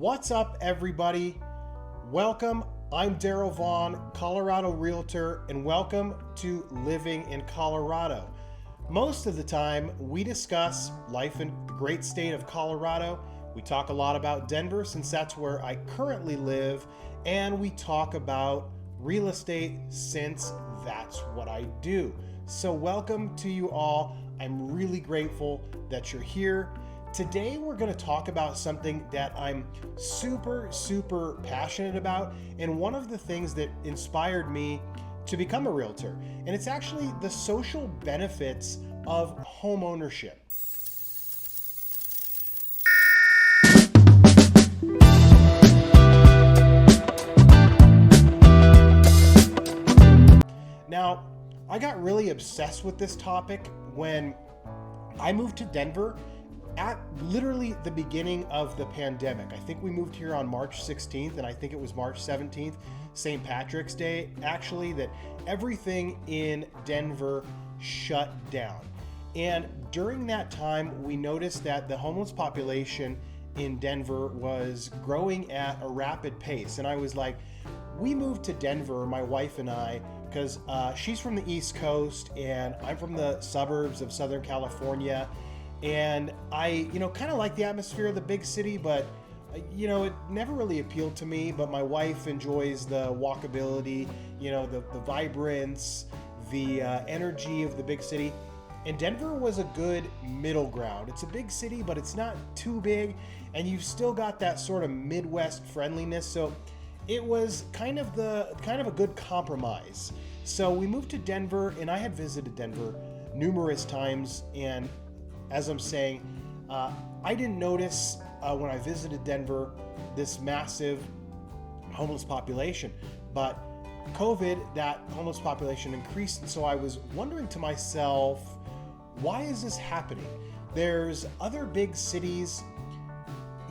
What's up, everybody? Welcome. I'm Daryl Vaughn, Colorado Realtor, and welcome to Living in Colorado. Most of the time, we discuss life in the great state of Colorado. We talk a lot about Denver since that's where I currently live, and we talk about real estate since that's what I do. So welcome to you all. I'm really grateful that you're here. Today, we're going to talk about something that I'm super passionate about, and one of the things that inspired me to become a realtor. And it's actually the social benefits of homeownership. Now, I got really obsessed with this topic when I moved to Denver at literally the beginning of the pandemic. I think we moved here on March 16th, and I think it was March 17th, St. Patrick's Day, actually, that everything in Denver shut down. And during that time, we noticed that the homeless population in Denver was growing at a rapid pace. And I was like, we moved to Denver, my wife and I, because she's from the East Coast and I'm from the suburbs of Southern California. And I, kind of like the atmosphere of the big city, but, it never really appealed to me. But my wife enjoys the walkability, the vibrance, the energy of the big city. And Denver was a good middle ground. It's a big city, but it's not too big. And you've still got that sort of Midwest friendliness. So it was kind of a good compromise. So we moved to Denver, and I had visited Denver numerous times. And as I'm saying, I didn't notice when I visited Denver this massive homeless population, but COVID, that homeless population increased. And so I was wondering to myself, why is this happening? There's other big cities,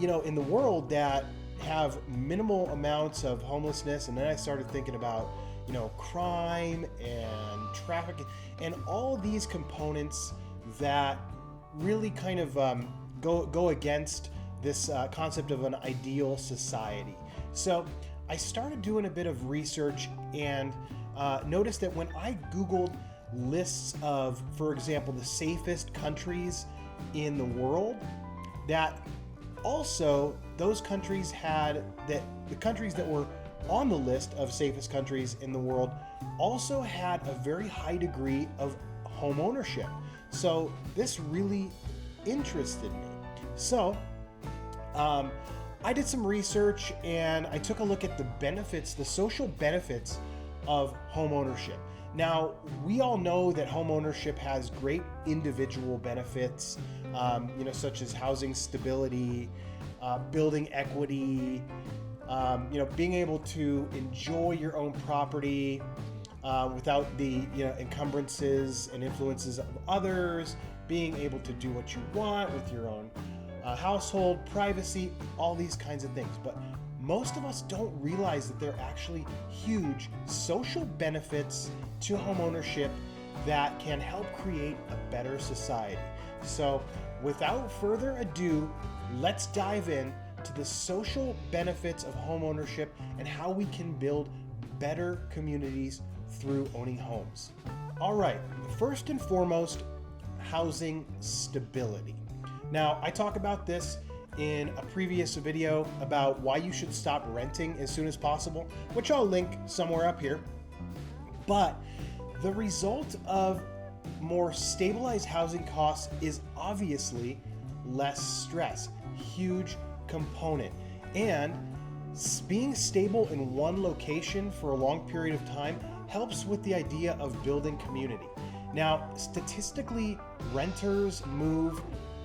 in the world that have minimal amounts of homelessness. And then I started thinking about, crime and traffic and all these components that really kind of go against this concept of an ideal society. So I started doing a bit of research and noticed that when I Googled lists of, for example, the safest countries in the world, that also those countries had that the countries that were on the list of safest countries in the world also had a very high degree of home ownership. So this really interested me. So I did some research and I took a look at the benefits, the social benefits of home ownership. Now, we all know that home ownership has great individual benefits, such as housing stability, building equity, being able to enjoy your own property without the encumbrances and influences of others, being able to do what you want with your own household, privacy, all these kinds of things. But most of us don't realize that there are actually huge social benefits to homeownership that can help create a better society. So without further ado, let's dive in to the social benefits of homeownership and how we can build better communities through owning homes. All right, first and foremost, housing stability. Now, I talk about this in a previous video about why you should stop renting as soon as possible, which I'll link somewhere up here. But the result of more stabilized housing costs is obviously less stress, huge component. And being stable in one location for a long period of time helps with the idea of building community. Now, statistically, renters move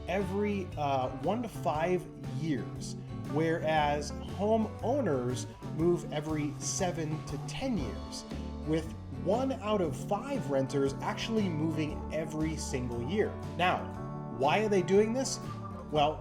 every 1 to 5 years, whereas homeowners move every 7 to 10 years, with 1 out of 5 renters actually moving every single year. Now, why are they doing this? Well,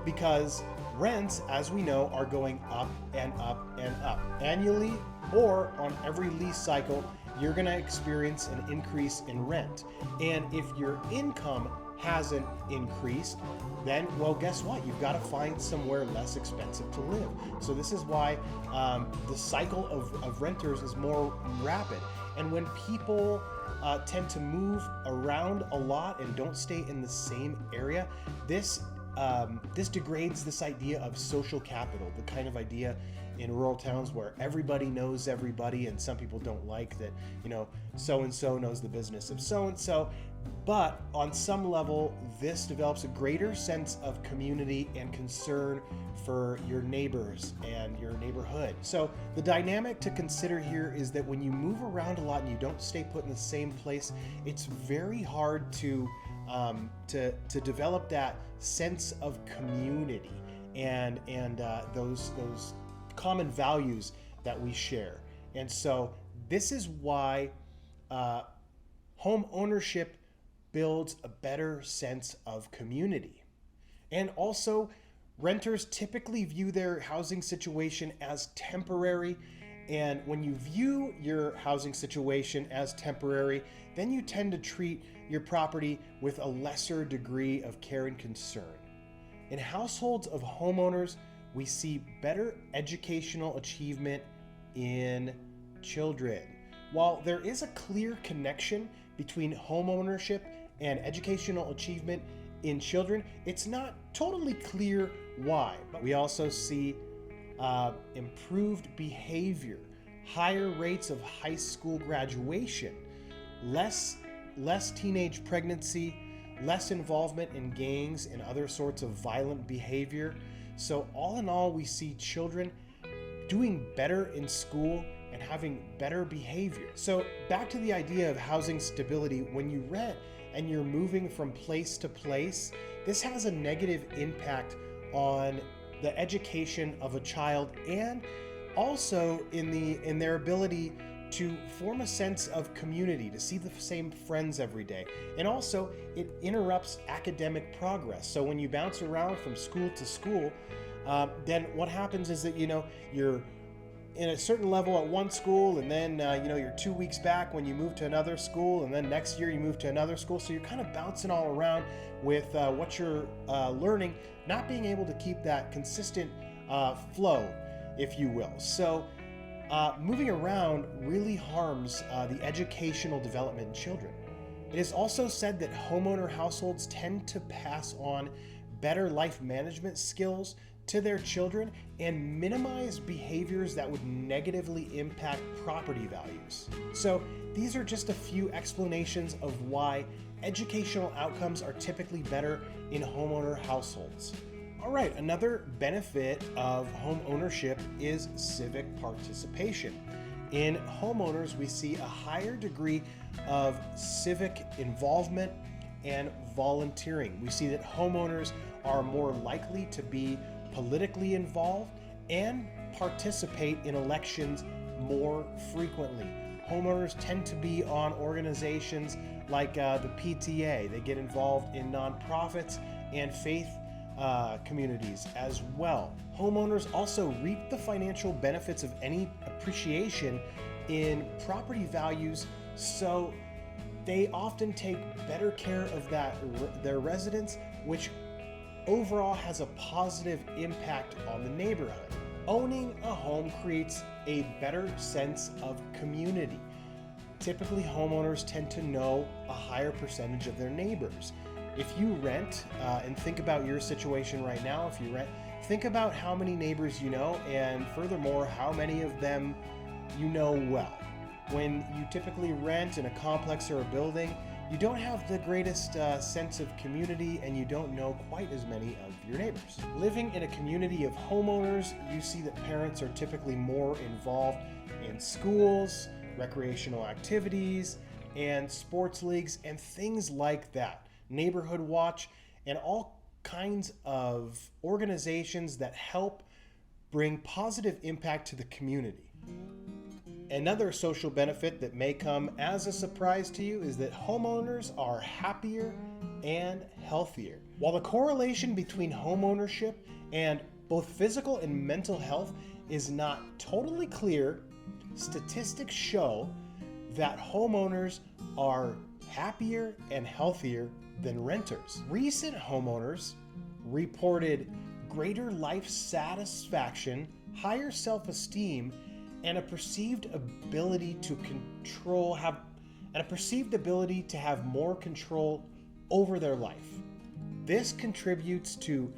because rents, as we know, are going up and up and up. Annually or on every lease cycle, you're going to experience an increase in rent. And if your income hasn't increased, then, well, guess what? You've got to find somewhere less expensive to live. So this is why the cycle of renters is more rapid. And when people tend to move around a lot and don't stay in the same area, this degrades this idea of social capital, the kind of idea in rural towns where everybody knows everybody, and some people don't like that, so-and-so knows the business of so-and-so. But on some level, this develops a greater sense of community and concern for your neighbors and your neighborhood. So the dynamic to consider here is that when you move around a lot and you don't stay put in the same place, it's very hard to develop that sense of community and those common values that we share. And so this is why home ownership builds a better sense of community. And also, renters typically view their housing situation as temporary. And when you view your housing situation as temporary, then you tend to treat your property with a lesser degree of care and concern. In households of homeowners, we see better educational achievement in children. While there is a clear connection between homeownership and educational achievement in children, it's not totally clear why. But we also see improved behavior, higher rates of high school graduation, less teenage pregnancy, less involvement in gangs and other sorts of violent behavior. So all in all, we see children doing better in school and having better behavior. So back to the idea of housing stability, when you rent and you're moving from place to place, this has a negative impact on the education of a child and also in their ability to form a sense of community, to see the same friends every day. And also, it interrupts academic progress. So when you bounce around from school to school, then what happens is that, you're in a certain level at one school, and then, you're 2 weeks back when you move to another school, and then next year you move to another school. So you're kind of bouncing all around with what you're learning, not being able to keep that consistent flow, if you will. So moving around really harms the educational development in children. It is also said that homeowner households tend to pass on better life management skills to their children and minimize behaviors that would negatively impact property values. So these are just a few explanations of why educational outcomes are typically better in homeowner households. All right, another benefit of home ownership is civic participation. In homeowners, we see a higher degree of civic involvement and volunteering. We see that homeowners are more likely to be politically involved and participate in elections more frequently. Homeowners tend to be on organizations like the PTA. They get involved in nonprofits and faith communities as well. Homeowners also reap the financial benefits of any appreciation in property values, so they often take better care of their residents, which overall has a positive impact on the neighborhood. Owning a home creates a better sense of community. Typically, homeowners tend to know a higher percentage of their neighbors. If you rent, and think about your situation right now, if you rent, think about how many neighbors you know, and furthermore, how many of them you know well. When you typically rent in a complex or a building, you don't have the greatest sense of community, and you don't know quite as many of your neighbors. Living in a community of homeowners, you see that parents are typically more involved in schools, recreational activities, and sports leagues, and things like that. Neighborhood Watch, and all kinds of organizations that help bring positive impact to the community. Another social benefit that may come as a surprise to you is that homeowners are happier and healthier. While the correlation between homeownership and both physical and mental health is not totally clear, statistics show that homeowners are happier and healthier than renters. Recent homeowners reported greater life satisfaction, higher self-esteem, and a perceived ability to have more control over their life. This contributes to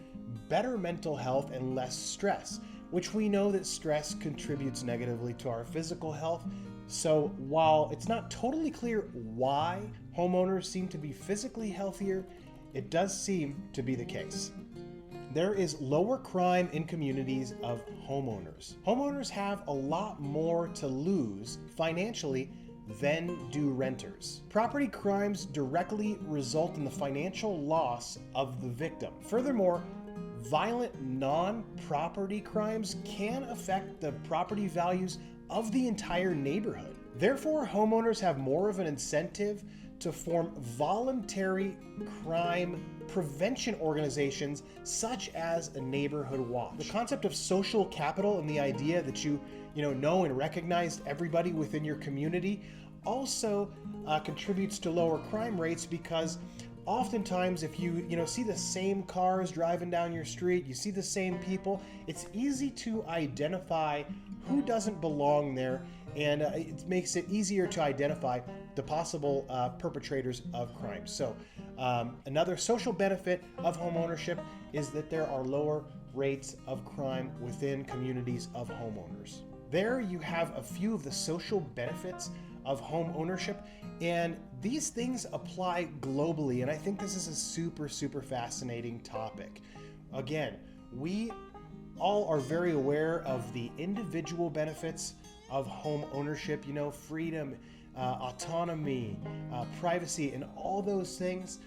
better mental health and less stress, which we know that stress contributes negatively to our physical health. So while it's not totally clear why homeowners seem to be physically healthier, it does seem to be the case. There is lower crime in communities of homeowners. Homeowners have a lot more to lose financially than do renters. Property crimes directly result in the financial loss of the victim. Furthermore, violent non-property crimes can affect the property values of the entire neighborhood. Therefore, homeowners have more of an incentive to form voluntary crime prevention organizations such as a neighborhood watch. The concept of social capital and the idea that you know and recognize everybody within your community also contributes to lower crime rates, because oftentimes if you see the same cars driving down your street, you see the same people, it's easy to identify who doesn't belong there, and it makes it easier to identify the possible perpetrators of crime. So another social benefit of homeownership is that there are lower rates of crime within communities of homeowners. There you have a few of the social benefits of home ownership, and these things apply globally, and I think this is a super fascinating topic. Again, we all are very aware of the individual benefits of home ownership, freedom, autonomy, privacy, and all those things.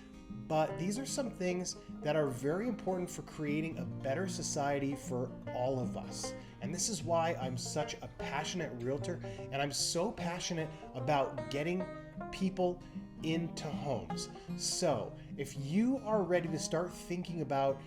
But these are some things that are very important for creating a better society for all of us. And this is why I'm such a passionate realtor, and I'm so passionate about getting people into homes. So if you are ready to start thinking about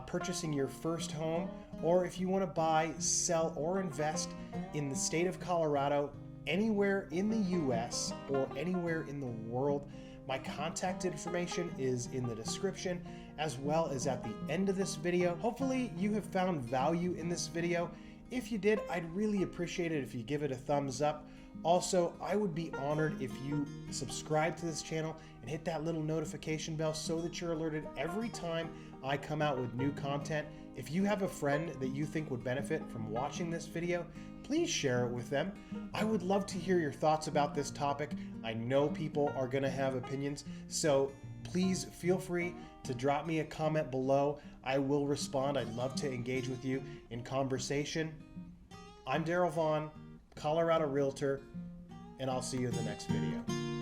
purchasing your first home, or if you want to buy, sell, or invest in the state of Colorado, anywhere in the US or anywhere in the world, my contact information is in the description as well as at the end of this video. Hopefully you have found value in this video. If you did, I'd really appreciate it if you give it a thumbs up. Also, I would be honored if you subscribe to this channel and hit that little notification bell so that you're alerted every time I come out with new content. If you have a friend that you think would benefit from watching this video, please share it with them. I would love to hear your thoughts about this topic. I know people are going to have opinions, so please feel free to drop me a comment below. I will respond. I'd love to engage with you in conversation. I'm Daryl Vaughn, Colorado Realtor, and I'll see you in the next video.